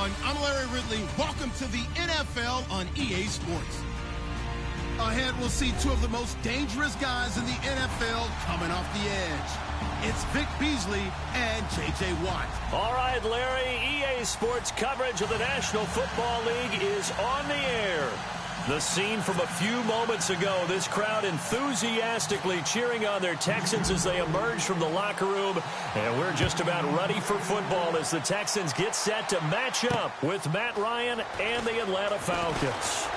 everyone. I'm Larry Ridley. Welcome to the NFL on EA Sports. Ahead, we'll see two of the most dangerous guys in the NFL coming off the edge. It's Vic Beasley and J.J. Watt. All right, Larry, EA Sports coverage of the National Football League is on the air. The scene from a few moments ago, this crowd enthusiastically cheering on their Texans as they emerge from the locker room. And we're just about ready for football as the Texans get set to match up with Matt Ryan and the Atlanta Falcons.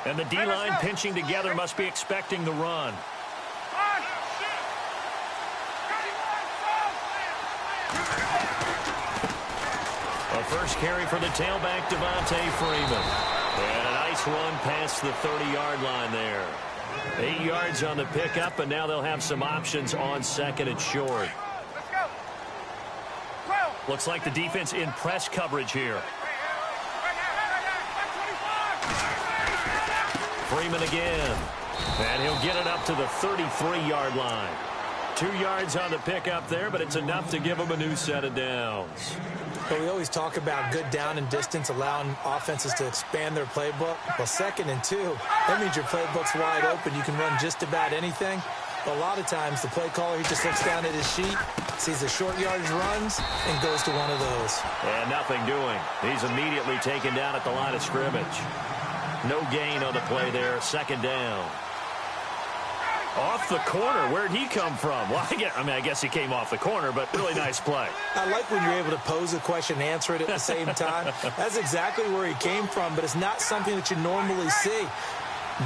And the D-line pinching together must be expecting the run. A first carry for the tailback, Devontae Freeman. And a nice run past the 30-yard line there. 8 yards on the pickup, and now they'll have some options on second and short. Looks like the defense in press coverage here. Freeman again. And he'll get it up to the 33-yard line. 2 yards on the pickup there, but it's enough to give him a new set of downs. But we always talk about good down and distance, allowing offenses to expand their playbook. Well, 2nd and 2, that means your playbook's wide open. You can run just about anything. But a lot of times, the play caller, he just looks down at his sheet, sees the short yardage runs, and goes to one of those. And nothing doing. He's immediately taken down at the line of scrimmage. No gain on the play there, 2nd down. Off the corner, where'd he come from? Well, I guess he came off the corner, but really nice play. I like when you're able to pose a question and answer it at the same time. That's exactly where he came from, but it's not something that you normally see.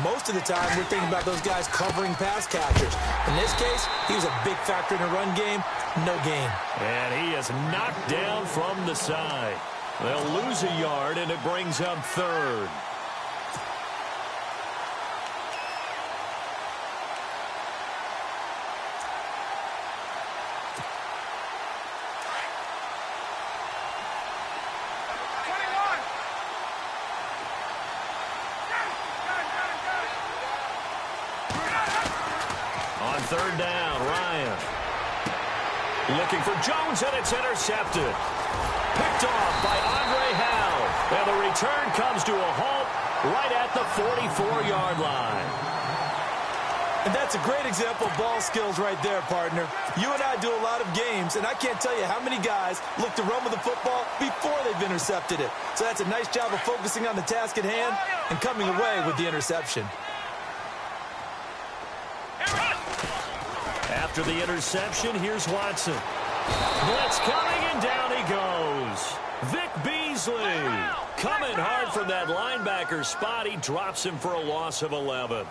Most of the time, we're thinking about those guys covering pass catchers. In this case, he was a big factor in the run game. No gain. And he is knocked down from the side. They'll lose a yard, and it brings up 3rd. On 3rd down, Ryan. Looking for Jones, and it's intercepted. Picked off by Andre Howell. And the return comes to a halt right at the 44-yard line. And that's a great example of ball skills right there, partner. You and I do a lot of games, and I can't tell you how many guys look to run with the football before they've intercepted it. So that's a nice job of focusing on the task at hand and coming away with the interception. After the interception, here's Watson. Blitz coming, and down he goes. Vic Beasley coming hard from that linebacker spot. He drops him for a loss of 11.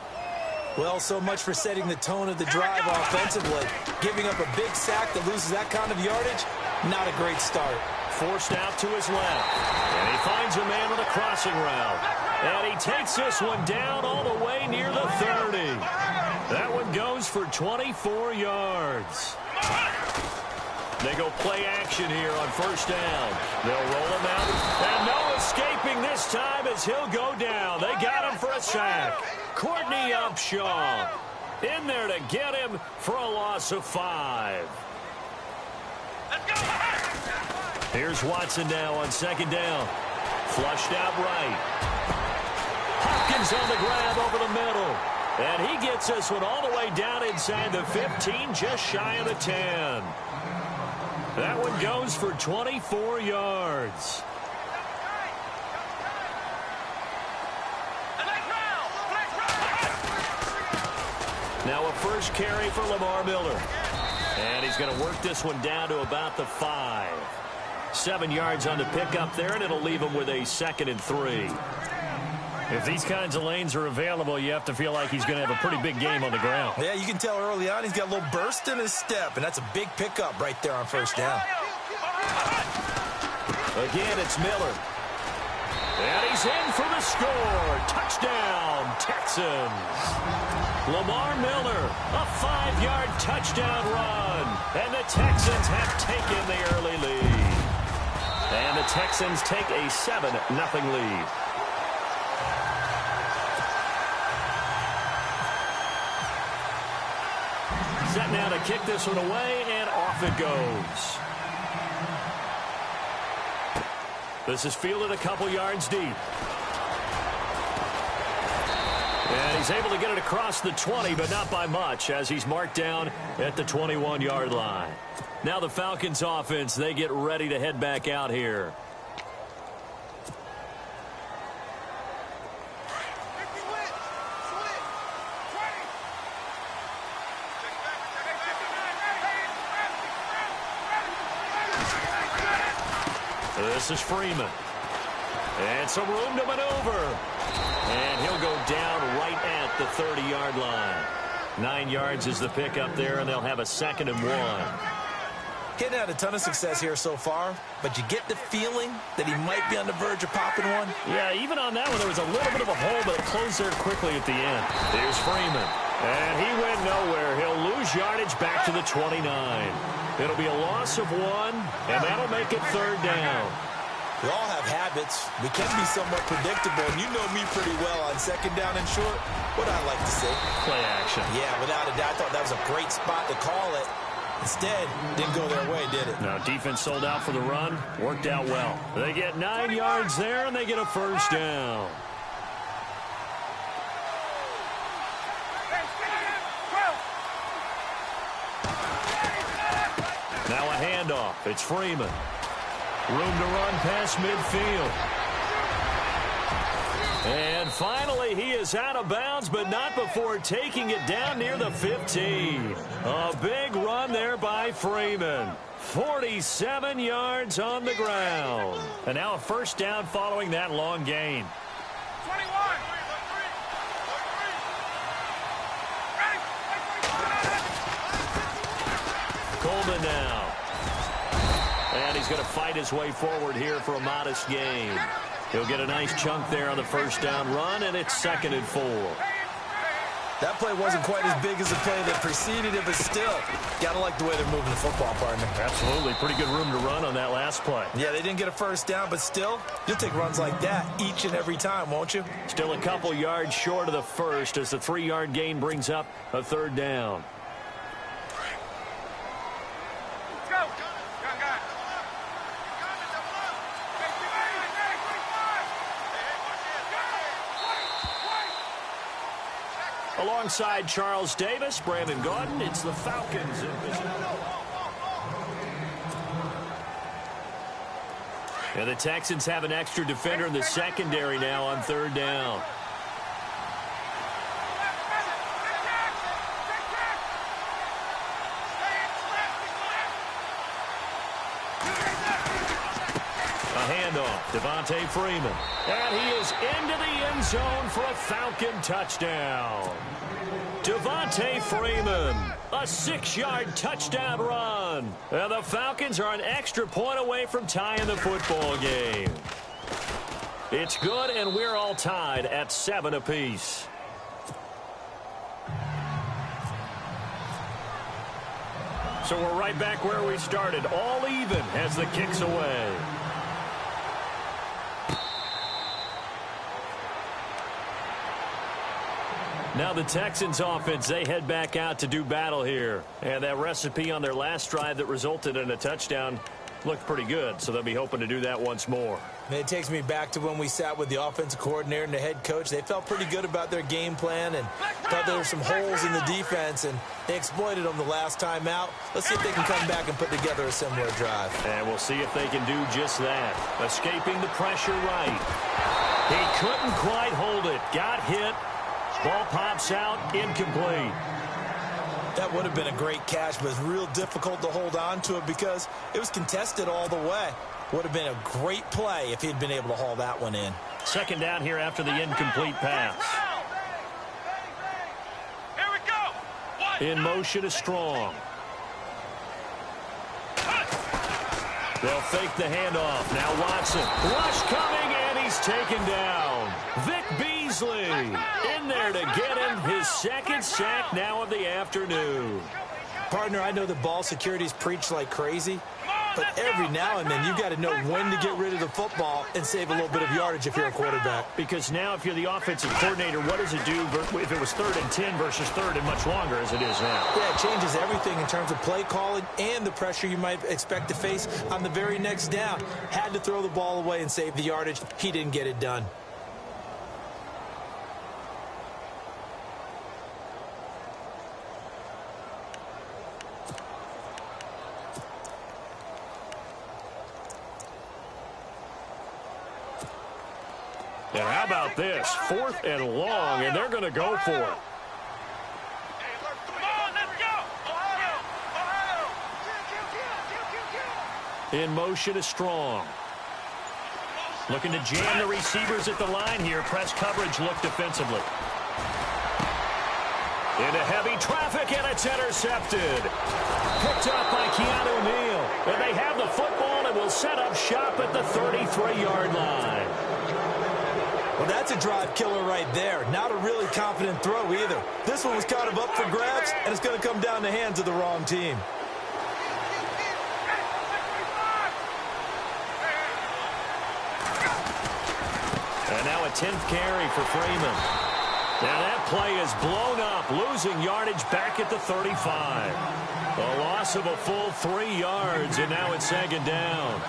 Well, so much for setting the tone of the drive offensively. Giving up a big sack that loses that kind of yardage, not a great start. Forced out to his left. And he finds a man with a crossing route. And he takes this one down all the way near the 30. That one goes for 24 yards. They go play action here on 1st down. They'll roll him out. And no escaping this time as he'll go down. They got him for a sack. Courtney Upshaw in there to get him for a loss of 5. Here's Watson now on 2nd down. Flushed out right. Hopkins on the grab over the middle. And he gets this one all the way down inside the 15, just shy of the 10. That one goes for 24 yards. Now a first carry for Lamar Miller. And he's going to work this one down to about the 5. 7 yards on the pickup there, and it'll leave him with a 2nd and 3. If these kinds of lanes are available, you have to feel like he's going to have a pretty big game on the ground. Yeah, you can tell early on he's got a little burst in his step, and that's a big pickup right there on first down. Again, it's Miller. And he's in for the score. Touchdown, Texans. Lamar Miller, a 5-yard touchdown run. And the Texans have taken the early lead. And the Texans take a 7-0 lead. Set now to kick this one away, and off it goes. This is fielded a couple yards deep. And he's able to get it across the 20, but not by much, as he's marked down at the 21-yard line. Now the Falcons offense, they get ready to head back out here. This is Freeman. And some room to maneuver. And he'll go down right at the 30-yard line. 9 yards is the pickup there, and they'll have a 2nd and 1. Hadn't had a ton of success here so far, but you get the feeling that he might be on the verge of popping one. Yeah, even on that one, there was a little bit of a hole, but it closed there quickly at the end. Here's Freeman. And he went nowhere. He'll lose yardage back to the 29. It'll be a loss of 1, and that'll make it 3rd down. We all have habits. We can be somewhat predictable, and you know me pretty well on 2nd down and short. What I like to see. Play action. Yeah, without a doubt. I thought that was a great spot to call it. Instead, didn't go their way, did it? No, defense sold out for the run. Worked out well. They get 9 yards there, and they get a 1st down. Now a handoff. It's Freeman. Room to run past midfield. And finally, he is out of bounds, but not before taking it down near the 15. A big run there by Freeman. 47 yards on the ground. And now a 1st down following that long gain. 21. Coleman now. And he's going to fight his way forward here for a modest gain. He'll get a nice chunk there on the 1st down run, and it's 2nd and 4. That play wasn't quite as big as the play that preceded it, but still, got to like the way they're moving the football, partner. Absolutely. Pretty good room to run on that last play. Yeah, they didn't get a 1st down, but still, you'll take runs like that each and every time, won't you? Still a couple yards short of the 1st as the 3-yard gain brings up a 3rd down. Alongside Charles Davis, Brandon Gordon, it's the Falcons in position. And the Texans have an extra defender in the secondary now on 3rd down. A handoff, Devontae Freeman. And he is into the end zone for a Falcon touchdown. Devontae Freeman, a 6-yard touchdown run. And the Falcons are an extra point away from tying the football game. It's good, and we're all tied at 7 apiece. So we're right back where we started, all even as the kick's away. Now the Texans offense, they head back out to do battle here. And that recipe on their last drive that resulted in a touchdown looked pretty good, so they'll be hoping to do that once more. It takes me back to when we sat with the offensive coordinator and the head coach. They felt pretty good about their game plan and thought there were some holes in the defense, and they exploited them the last time out. Let's see if they can come back and put together a similar drive. And we'll see if they can do just that. Escaping the pressure right. He couldn't quite hold it. Got hit. Ball pops out, incomplete. That would have been a great catch, but it's real difficult to hold on to it because it was contested all the way. Would have been a great play if he'd been able to haul that one in. Second down here after the incomplete pass. In motion is Strong. They'll fake the handoff. Now Watson. Rush coming, and he's taken down. Vic Beasley in there to get him his second sack now of the afternoon. Partner, I know the ball security's preached like crazy, but every now and then you've got to know when to get rid of the football and save a little bit of yardage if you're a quarterback. Because now if you're the offensive coordinator, what does it do if it was 3rd and 10 versus 3rd and much longer as it is now? Yeah, it changes everything in terms of play calling and the pressure you might expect to face on the very next down. Had to throw the ball away and save the yardage. He didn't get it done. And how about this? 4th and long, and they're going to go for it. In motion is Strong. Looking to jam the receivers at the line here. Press coverage look defensively. Into heavy traffic, and it's intercepted. Picked up by Keanu Neal. And they have the football and will set up shop at the 33-yard line. Well, that's a drive killer right there. Not a really confident throw either. This one was kind of up for grabs, and it's going to come down the hands of the wrong team. And now a 10th carry for Freeman. Now that play is blown up, losing yardage back at the 35. A loss of a full 3 yards, and now it's 2nd down.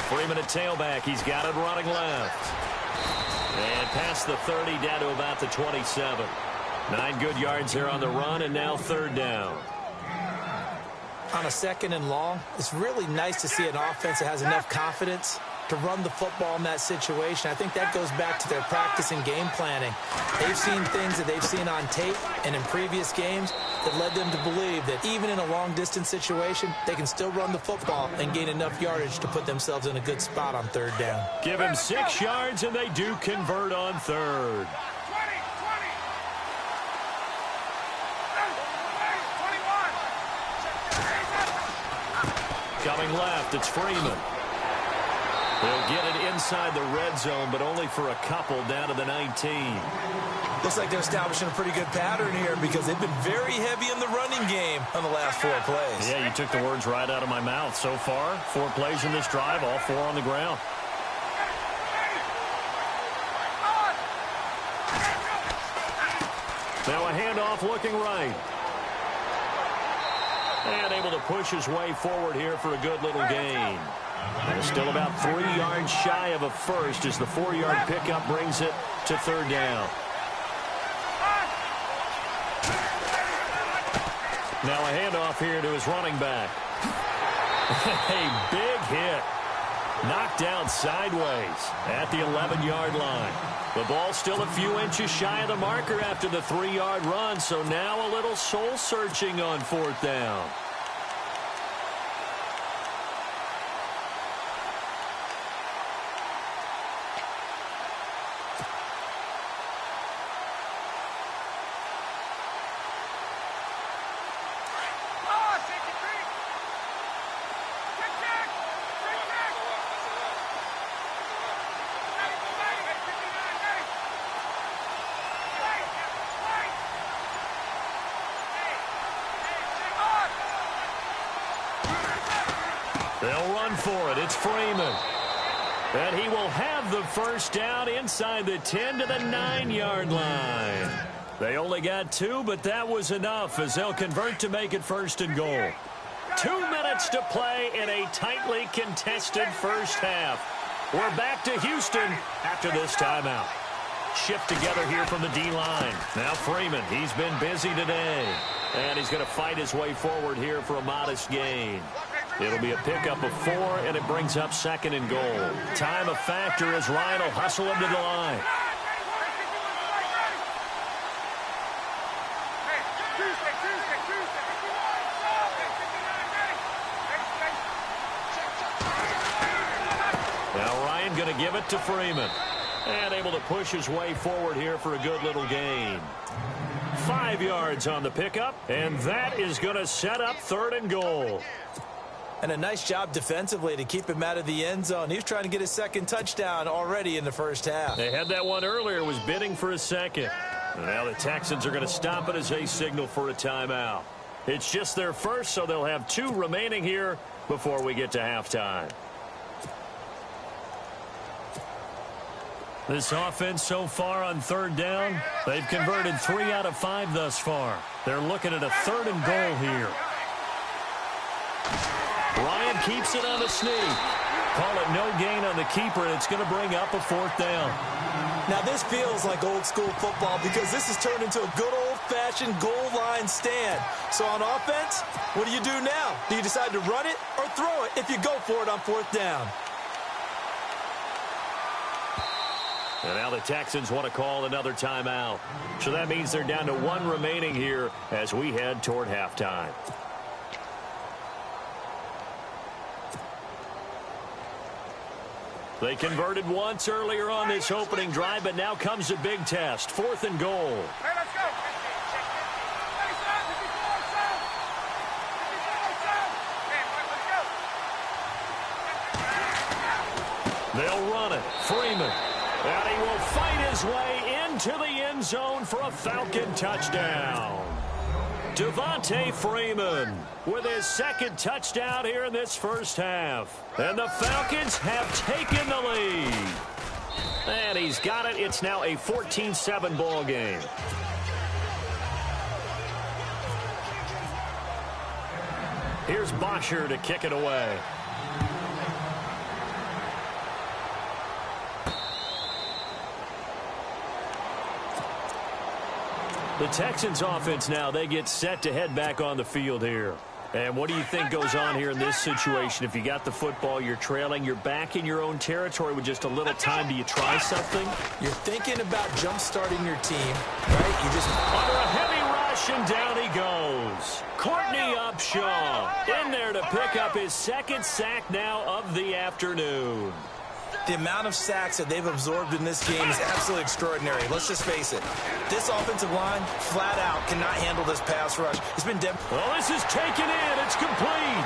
Freeman at tailback. He's got it running left. And past the 30 down to about the 27. 9 good yards there on the run, and now 3rd down. On a 2nd and long, it's really nice to see an offense that has enough confidence to run the football in that situation. I think that goes back to their practice and game planning. They've seen things that they've seen on tape and in previous games that led them to believe that even in a long-distance situation, they can still run the football and gain enough yardage to put themselves in a good spot on 3rd down. Give him 6 yards, and they do convert on 3rd. Coming left, it's Freeman. They'll get it inside the red zone, but only for a couple down to the 19. Looks like they're establishing a pretty good pattern here because they've been very heavy in the running game on the last 4 plays. Yeah, you took the words right out of my mouth. So far, 4 plays in this drive, all 4 on the ground. Now a handoff looking right. And able to push his way forward here for a good little gain. And still about 3 yards shy of a first as the 4-yard pickup brings it to 3rd down. Now a handoff here to his running back. A big hit. Knocked down sideways at the 11-yard line. The ball still a few inches shy of the marker after the 3-yard run, so now a little soul-searching on 4th down. They'll run for it. It's Freeman. And he will have the first down inside the 10 to the 9-yard line. They only got 2, but that was enough as they'll convert to make it 1st and goal. 2 minutes to play in a tightly contested first half. We're back to Houston after this timeout. Shift together here from the D-line. Now Freeman, he's been busy today. And he's going to fight his way forward here for a modest gain. It'll be a pickup of 4, and it brings up 2nd and goal. Time a factor as Ryan will hustle him to the line. line, going to give it to Freeman. And able to push his way forward here for a good little gain. 5 yards on the pickup, and that is going to set up 3rd and goal. And a nice job defensively to keep him out of the end zone. He was trying to get his 2nd touchdown already in the first half. They had that one earlier, was bidding for a 2nd. And now the Texans are going to stop it as they signal for a timeout. It's just their first, so they'll have 2 remaining here before we get to halftime. This offense so far on 3rd down, they've converted 3 out of 5 thus far. They're looking at a 3rd and goal here. Ryan keeps it on the sneak. Call it no gain on the keeper, and it's going to bring up a 4th down. Now this feels like old school football because this has turned into a good old-fashioned goal line stand. So on offense, what do you do now? Do you decide to run it or throw it if you go for it on 4th down? And now the Texans want to call another timeout. So that means they're down to 1 remaining here as we head toward halftime. They converted once earlier on this opening drive, but now comes a big test. 4th and goal. Hey, let's go. They'll run it. Freeman. And he will fight his way into the end zone for a Falcon touchdown. Devontae Freeman with his 2nd touchdown here in this first half. And the Falcons have taken the lead. And he's got it. It's now a 14-7 ball game. Here's Bosher to kick it away. The Texans offense now, they get set to head back on the field here. And what do you think goes on here in this situation? If you got the football, you're trailing, you're back in your own territory with just a little time. Do you try something? You're thinking about jump-starting your team, right? You just under a heavy rush, and down he goes. Courtney Upshaw in there to pick up his 2nd sack now of the afternoon. The amount of sacks that they've absorbed in this game is absolutely extraordinary. Let's just face it. This offensive line, flat out, cannot handle this pass rush. It's been dead. Well, this is taken in. It's complete.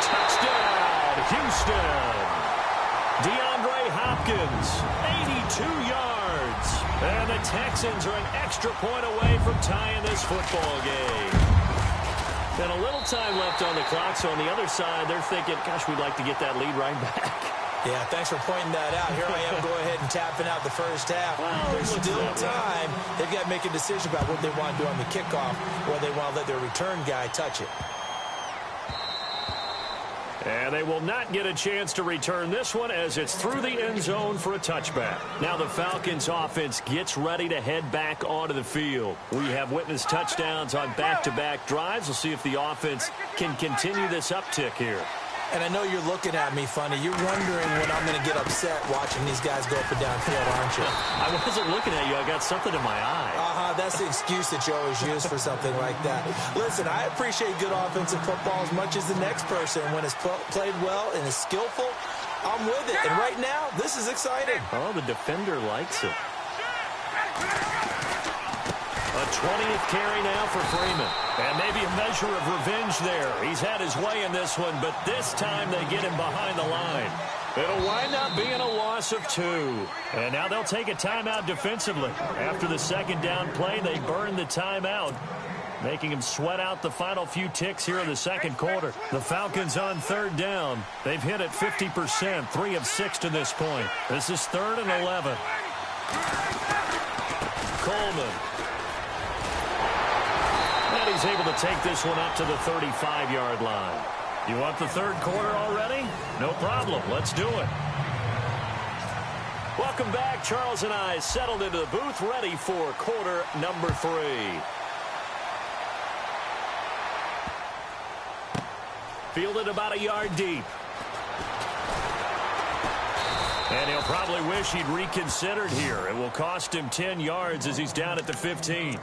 Touchdown, Houston. DeAndre Hopkins, 82 yards. And the Texans are an extra point away from tying this football game. And a little time left on the clock, so on the other side, they're thinking, gosh, we'd like to get that lead right back. Yeah, thanks for pointing that out. Here I am, go ahead and tapping out the first half. Well, there's still time. They've got to make a decision about what they want to do on the kickoff, or they want to let their return guy touch it. And they will not get a chance to return this one as it's through the end zone for a touchback. Now the Falcons offense gets ready to head back onto the field. We have witnessed touchdowns on back-to-back drives. We'll see if the offense can continue this uptick here. And I know you're looking at me funny. You're wondering when I'm going to get upset watching these guys go up and down field, aren't you? I wasn't looking at you. I got something in my eye. That's the excuse that you always use for something like that. Listen, I appreciate good offensive football as much as the next person. When it's played well and is skillful, I'm with it. And right now, this is exciting. Oh, the defender likes it. A 20th carry now for Freeman. And maybe a measure of revenge there. He's had his way in this one, but this time they get him behind the line. It'll wind up being a loss of 2. And now they'll take a timeout defensively. After the 2nd down play, they burn the timeout, making him sweat out the final few ticks here in the 2nd quarter. The Falcons on 3rd down. They've hit it 50%, 3 of 6 to this point. This is 3rd and 11. Coleman. And he's able to take this one up to the 35-yard line. You want the 3rd quarter already? No problem. Let's do it. Welcome back. Charles and I settled into the booth, ready for quarter number 3. Fielded about a yard deep. And he'll probably wish he'd reconsidered here. It will cost him 10 yards as he's down at the 15.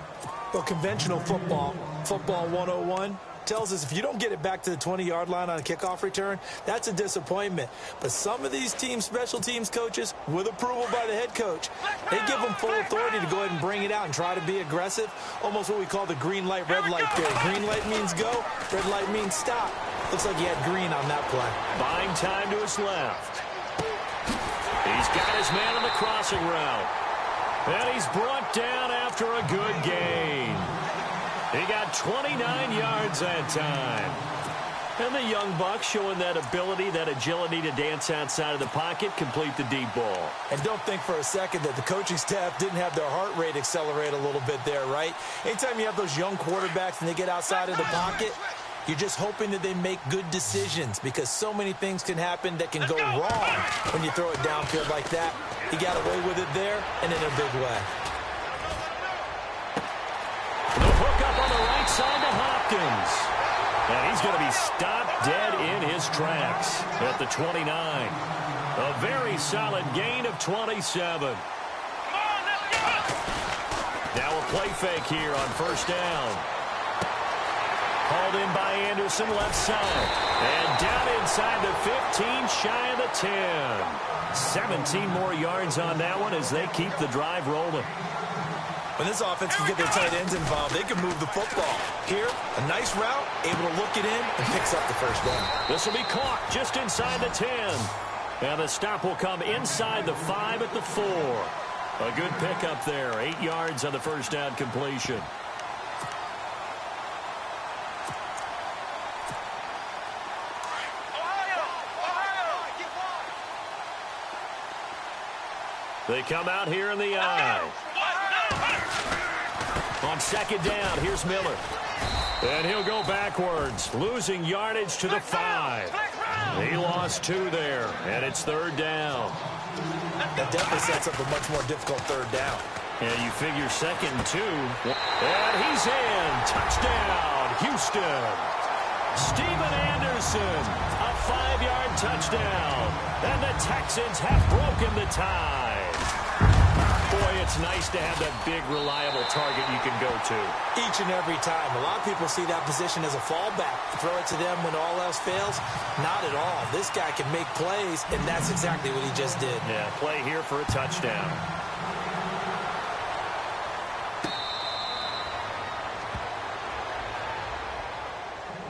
Well, conventional football, football 101, tells us if you don't get it back to the 20-yard line on a kickoff return, that's a disappointment. But some of these special teams coaches, with approval by the head coach, they give them full authority to go ahead and bring it out and try to be aggressive, almost what we call the green light, red light theory. Green light means go, red light means stop. Looks like he had green on that play. Buying time to his left. He's got his man on the crossing route. And he's brought down after a good gain. He got 29 yards that time. And the young buck showing that ability, that agility to dance outside of the pocket, complete the deep ball. And don't think for a second that the coaching staff didn't have their heart rate accelerate a little bit there, right? Anytime you have those young quarterbacks and they get outside of the pocket, you're just hoping that they make good decisions because so many things can happen that can go wrong when you throw it downfield like that. He got away with it there and in a big way. The hook up on the right side to Hopkins. And he's going to be stopped dead in his tracks at the 29. A very solid gain of 27. Now a play fake here on first down. Hauled in by Anderson, left side. And down inside the 15, shy of the 10. 17 more yards on that one as they keep the drive rolling. When this offense can get their tight ends involved, they can move the football. Here, a nice route, able to look it in, and picks up the first down. This will be caught just inside the 10. And the stop will come inside the 5 at the 4. A good pickup there. 8 yards on the first down completion. They come out here in the eye. On second down, here's Miller. And he'll go backwards, losing yardage to the 5. He lost 2 there, and it's third down. That definitely sets up a much more difficult third down. And you figure second and 2. And he's in. Touchdown, Houston. Steven Anderson, a 5-yard touchdown. And the Texans have broken the tie. Boy, it's nice to have that big, reliable target you can go to. Each and every time. A lot of people see that position as a fallback. Throw it to them when all else fails. Not at all. This guy can make plays, and that's exactly what he just did. Yeah, play here for a touchdown.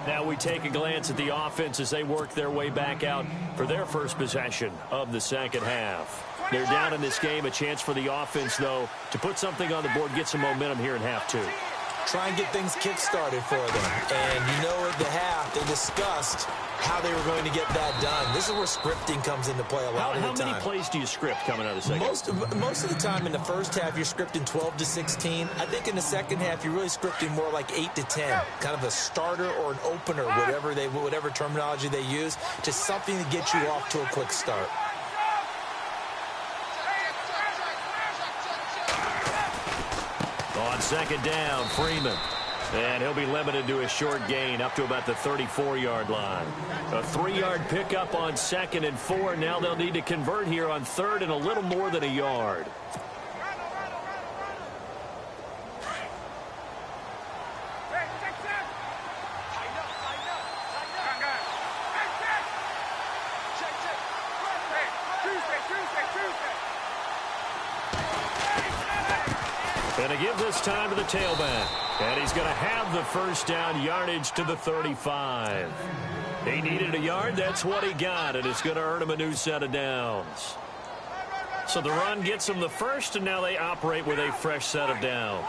Now we take a glance at the offense as they work their way back out for their first possession of the second half. They're down in this game. A chance for the offense, though, to put something on the board, get some momentum here in half 2. Try and get things kick-started for them. And you know at the half, they discussed how they were going to get that done. This is where scripting comes into play a lot of the time. How many plays do you script coming out of the second? Most of the time in the first half, you're scripting 12 to 16. I think in the second half, you're really scripting more like 8 to 10. Kind of a starter or an opener, whatever terminology they use. Just something to get you off to a quick start. On second down, Freeman. And he'll be limited to a short gain up to about the 34-yard line. A 3-yard pickup on second and 4. Now they'll need to convert here on third and a little more than a yard. Going to give this time to the tailback. And he's going to have the first down, yardage to the 35. He needed a yard. That's what he got. And it's going to earn him a new set of downs. So the run gets him the first, and now they operate with a fresh set of downs.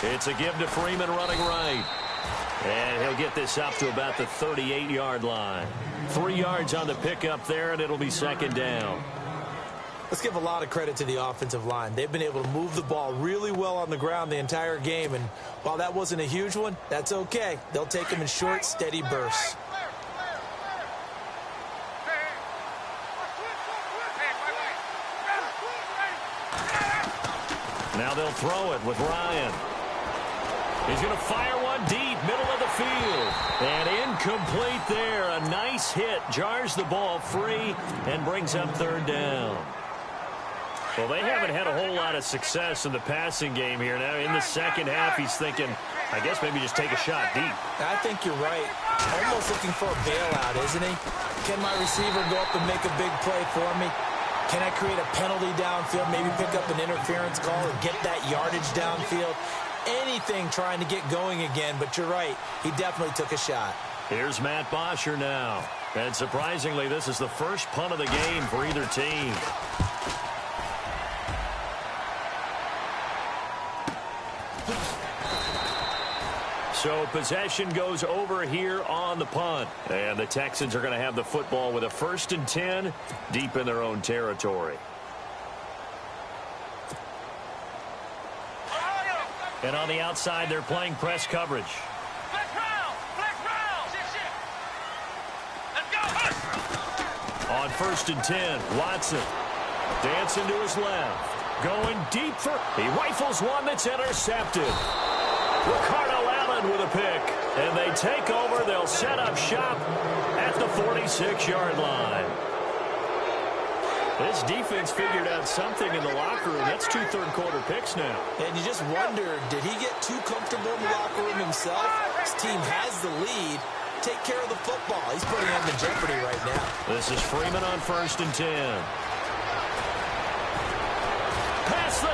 It's a give to Freeman running right. And he'll get this up to about the 38-yard line. 3 yards on the pickup there, and it'll be second down. Let's give a lot of credit to the offensive line. They've been able to move the ball really well on the ground the entire game, and while that wasn't a huge one, that's okay. They'll take them in short, steady bursts. Now they'll throw it with Ryan. He's going to fire one deep, middle of the field. And incomplete there. A nice hit. Jars the ball free and brings up third down. Well, they haven't had a whole lot of success in the passing game here. Now, in the second half, he's thinking, I guess maybe just take a shot deep. I think you're right. Almost looking for a bailout, isn't he? Can my receiver go up and make a big play for me? Can I create a penalty downfield, maybe pick up an interference call or get that yardage downfield? Anything trying to get going again, but you're right. He definitely took a shot. Here's Matt Bosher now. And surprisingly, this is the first punt of the game for either team. So possession goes over here on the punt. And the Texans are going to have the football with a 1st and 10 deep in their own territory. And on the outside, they're playing press coverage. On 1st and 10, Watson dancing to his left. Going deep for... He rifles one that's intercepted. Ricardo Allen with a pick. And they take over. They'll set up shop at the 46-yard line. This defense figured out something in the locker room. That's 2 third-quarter picks now. And you just wonder, did he get too comfortable in the locker room himself? His team has the lead. Take care of the football. He's putting him in jeopardy right now. This is Freeman on 1st and 10. Pass the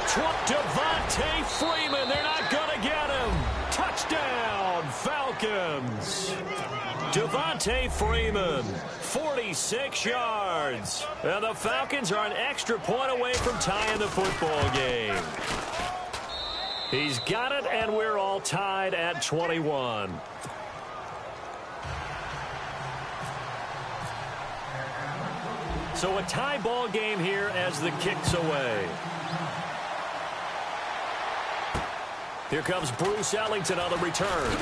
Devontae Freeman. They're not going to get him. Touchdown, Falcons. Devontae Freeman, 46 yards. And the Falcons are an extra point away from tying the football game. He's got it, and we're all tied at 21. So a tie ball game here as the kick's away. Here comes Bruce Ellington on the return.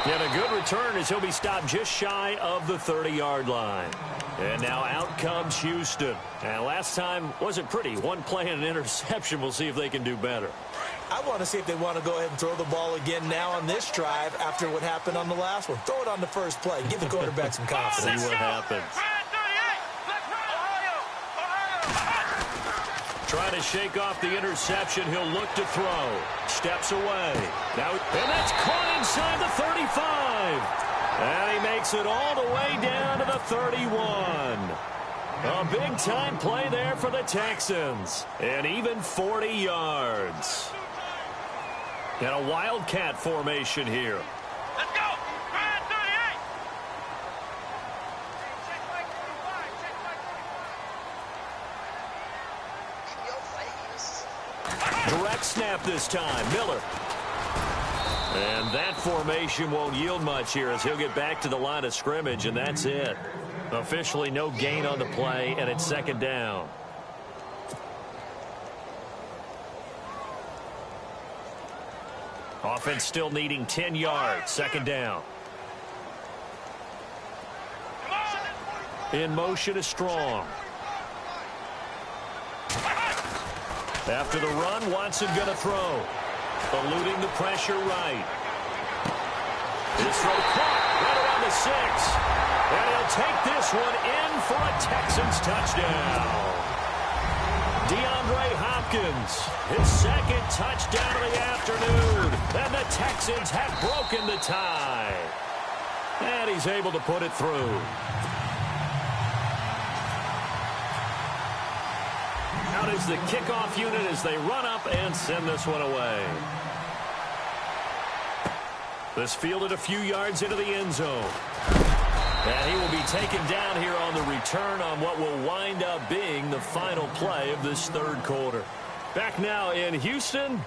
And a good return as he'll be stopped just shy of the 30-yard line. And now out comes Houston. And last time wasn't pretty. One play and an interception. We'll see if they can do better. I want to see if they want to go ahead and throw the ball again now on this drive after what happened on the last one. Throw it on the first play. Give the quarterback some confidence. See what happens. Trying to shake off the interception. He'll look to throw. Steps away. Now, and that's caught inside the 35. And he makes it all the way down to the 31. A big-time play there for the Texans. And even 40 yards. And a Wildcat formation here. Let's go. Direct snap this time. Miller. And that formation won't yield much here as he'll get back to the line of scrimmage, and that's it. Officially no gain on the play, and it's 2nd down. Offense still needing 10 yards. 2nd down. In motion is Strong. After the run, Watson going to throw. Eluding the pressure right. His throw caught right around the 6. And he'll take this one in for a Texans touchdown. DeAndre Hopkins, his 2nd touchdown of the afternoon. And the Texans have broken the tie. And he's able to put it through. Out is the kickoff unit as they run up and send this one away. This fielded a few yards into the end zone. And he will be taken down here on the return on what will wind up being the final play of this 3rd quarter. Back now in Houston,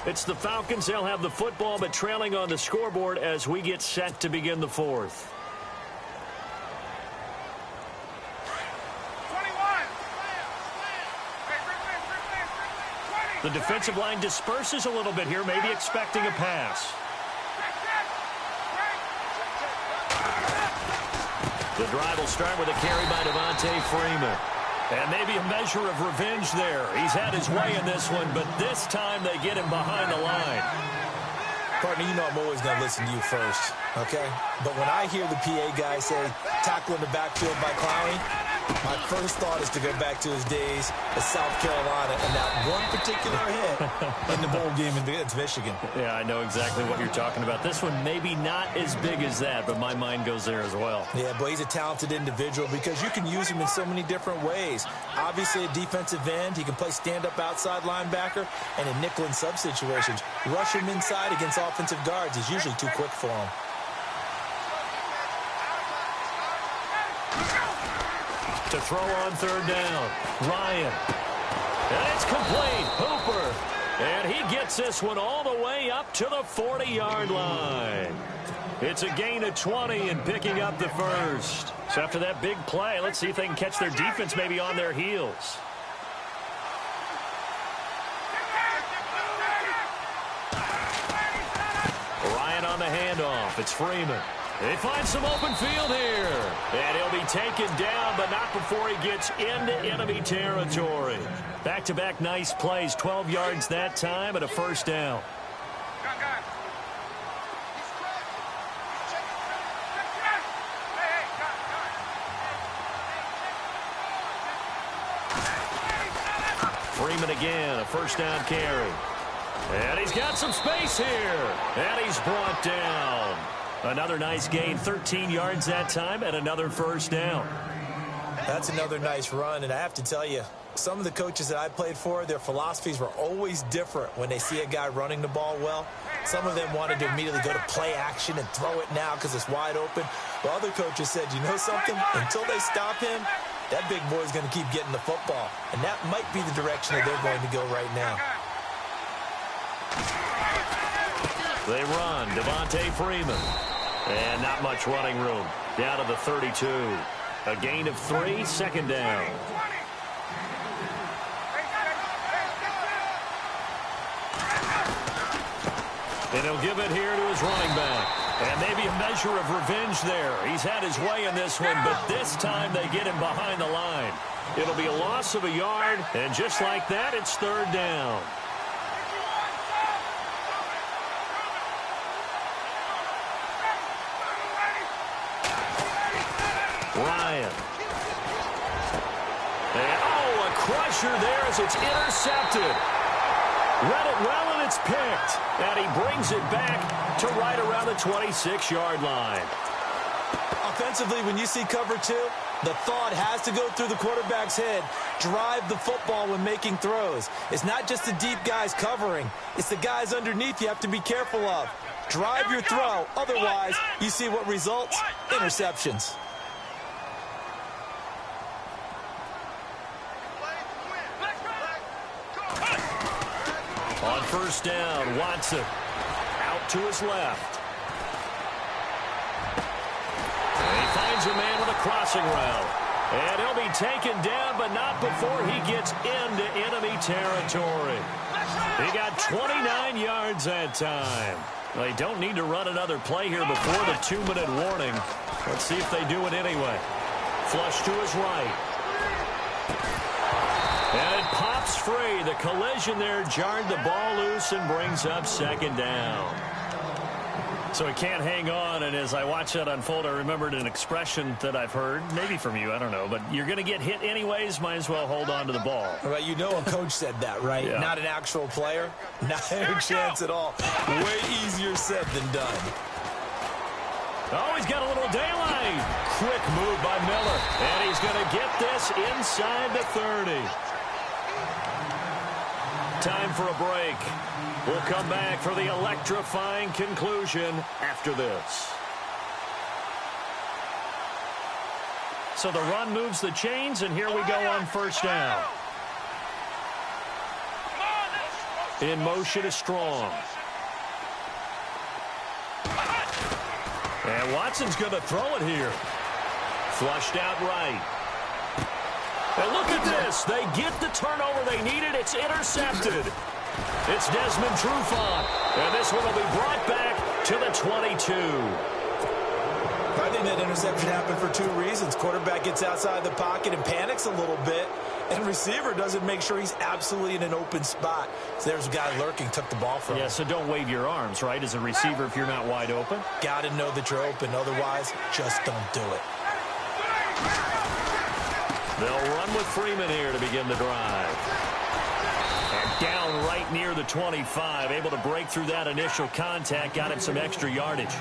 it's the Falcons. They'll have the football, but trailing on the scoreboard as we get set to begin the 4th. The defensive line disperses a little bit here, maybe expecting a pass. The drive will start with a carry by Devontae Freeman. And maybe a measure of revenge there. He's had his way in this one, but this time they get him behind the line. Partner, you know I'm always going to listen to you first, okay? But when I hear the PA guy say, tackle in the backfield by Clowney, My first thought is to go back to his days at South Carolina and that one particular hit in the bowl game against Michigan. Yeah, I know exactly what you're talking about. This one maybe not as big as that, but my mind goes there as well. Yeah, but he's a talented individual because you can use him in so many different ways. Obviously, a defensive end, he can play stand-up outside linebacker, and in nickel and sub situations, rush him inside against offensive guards is usually too quick for him. To throw on third down, Ryan. And it's complete. Hooper. And he gets this one all the way up to the 40-yard line. It's a gain of 20 and picking up the first. So after that big play, let's see if they can catch their defense maybe on their heels. Ryan on the handoff. It's Freeman. They find some open field here. And he'll be taken down, but not before he gets into enemy territory. Back-to-back nice plays, 12 yards that time and a first down. Freeman again, a first down carry. And he's got some space here. And he's brought down. Another nice gain, 13 yards that time, and another first down. That's another nice run, and I have to tell you, some of the coaches that I played for, their philosophies were always different when they see a guy running the ball well. Some of them wanted to immediately go to play action and throw it now because it's wide open. While other coaches said, you know something? Until they stop him, that big boy's going to keep getting the football. And that might be the direction that they're going to go right now. They run, Devontae Freeman. And not much running room. Down to the 32. A gain of 3, second down. And he'll give it here to his running back. And maybe a measure of revenge there. He's had his way in this one, but this time they get him behind the line. It'll be a loss of a yard, and just like that, it's third down. Ryan. And, a crusher there as it's intercepted. Read it well, and it's picked. And he brings it back to right around the 26-yard line. Offensively, when you see cover 2, the thought has to go through the quarterback's head. Drive the football when making throws. It's not just the deep guys covering. It's the guys underneath you have to be careful of. Drive your throw. Otherwise, you see what results? Interceptions. On first down, Watson out to his left. And he finds a man with a crossing route. And he'll be taken down, but not before he gets into enemy territory. He got 29 yards that time. They don't need to run another play here before the 2-minute warning. Let's see if they do it anyway. Flush to his right. And it pops free. The collision there jarred the ball loose and brings up second down. So he can't hang on, and as I watch that unfold, I remembered an expression that I've heard, maybe from you, I don't know, but you're going to get hit anyways, might as well hold on to the ball. Right, you know a coach said that, right? Yeah. Not an actual player. Not a chance at all. Way easier said than done. Oh, he's got a little daylight. Quick move by Miller, and he's going to get this inside the 30. Time for a break. We'll come back for the electrifying conclusion after this. So the run moves the chains, and here we go on first down. In motion is Strong. And Watson's going to throw it here. Flushed out right. And look at this. They get the turnover they needed. It's intercepted. It's Desmond Trufant. And this one will be brought back to the 22. I think that interception happened for 2 reasons. Quarterback gets outside the pocket and panics a little bit. And receiver doesn't make sure he's absolutely in an open spot. So there's a guy lurking, took the ball from him. Yeah, so don't wave your arms, right, as a receiver if you're not wide open. Got to know that you're open. Otherwise, just don't do it. They'll run with Freeman here to begin the drive. And down right near the 25. Able to break through that initial contact. Got him some extra yardage.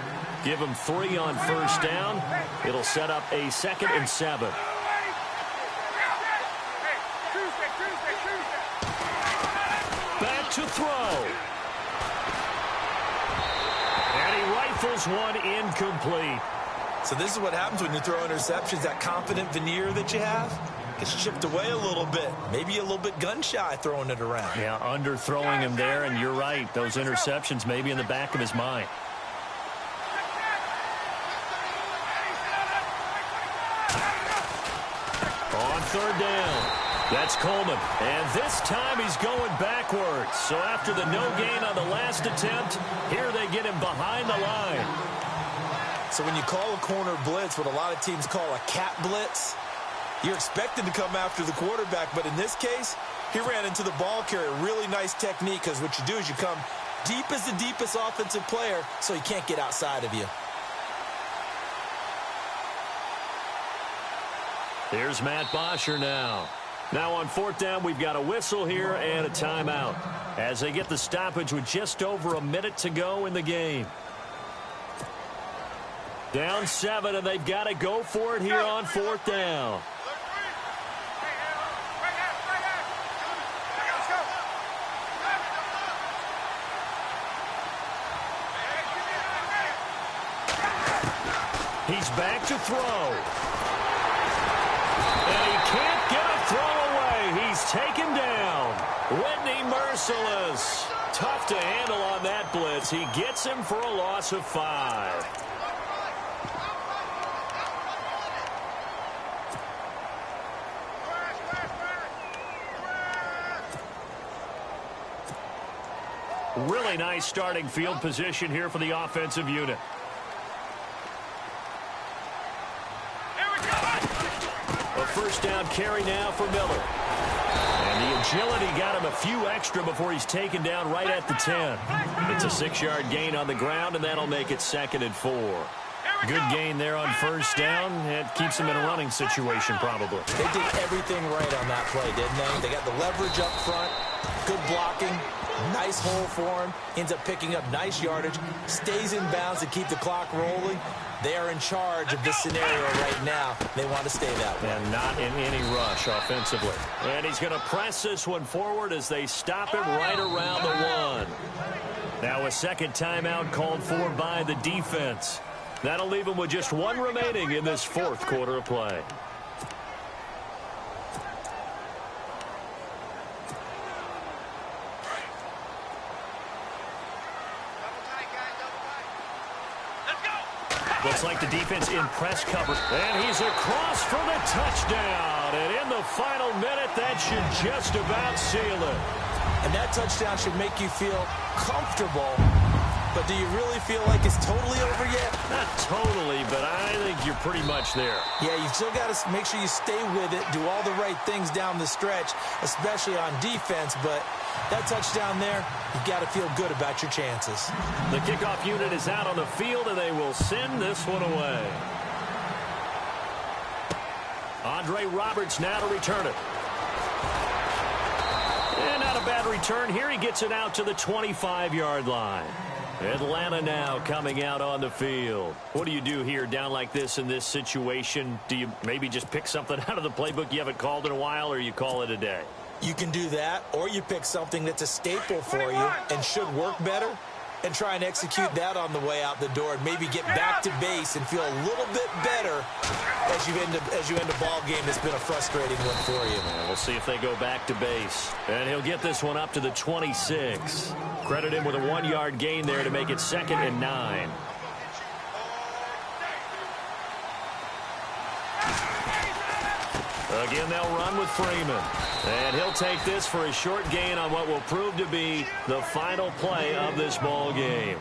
Give him 3 on first down. It'll set up a 2nd and 7. Back to throw. And he rifles one incomplete. So this is what happens when you throw interceptions. That confident veneer that you have gets chipped away a little bit. Maybe a little bit gun-shy throwing it around. Yeah, underthrowing him there, and you're right. Those interceptions may be in the back of his mind. On 3rd down. That's Coleman. And this time he's going backwards. So after the no gain on the last attempt, here they get him behind the line. So when you call a corner blitz, what a lot of teams call a cat blitz, you're expected to come after the quarterback. But in this case, he ran into the ball carrier. Really nice technique, because what you do is you come deep as the deepest offensive player so he can't get outside of you. Here's Matt Bosher now. Now on 4th down, we've got a whistle here and a timeout as they get the stoppage with just over a minute to go in the game. Down 7, and they've got to go for it here on 4th down. He's back to throw. And he can't get a throw away. He's taken down. Whitney merciless. Tough to handle on that blitz. He gets him for a loss of 5. Really nice starting field position here for the offensive unit. A 1st down carry now for Miller. And the agility got him a few extra before he's taken down right at the 10. It's a 6-yard gain on the ground, and that'll make it 2nd and 4. Good gain there on 1st down. It keeps him in a running situation, probably. They did everything right on that play, didn't they? They got the leverage up front, good blocking, nice hole for him, ends up picking up nice yardage, stays in bounds to keep the clock rolling. They are in charge of this scenario right now. They want to stay that way. And not in any rush offensively. And he's going to press this one forward as they stop him right around the 1. Now a 2nd timeout called for by the defense. That'll leave him with just 1 remaining in this 4th quarter of play. Looks like the defense in press cover. And he's across for the touchdown. And in the final minute, that should just about seal it. And that touchdown should make you feel comfortable. But do you really feel like it's totally over yet? Not totally, but I think you're pretty much there. Yeah, you still got to make sure you stay with it, do all the right things down the stretch, especially on defense. But that touchdown there, you got to feel good about your chances. The kickoff unit is out on the field, and they will send this one away. Andre Roberts now to return it. And not a bad return here. He gets it out to the 25-yard line. Atlanta now coming out on the field. What do you do here down like this in this situation? Do you maybe just pick something out of the playbook you haven't called in a while, or you call it a day? You can do that, or you pick something that's a staple for you and should work better and try and execute that on the way out the door and maybe get back to base and feel a little bit better as you end a ball game that's been a frustrating one for you. Yeah, we'll see if they go back to base. And he'll get this one up to the 26. Credit him with a 1-yard gain there to make it 2nd and 9. Again, they'll run with Freeman. And he'll take this for a short gain on what will prove to be the final play of this ball game.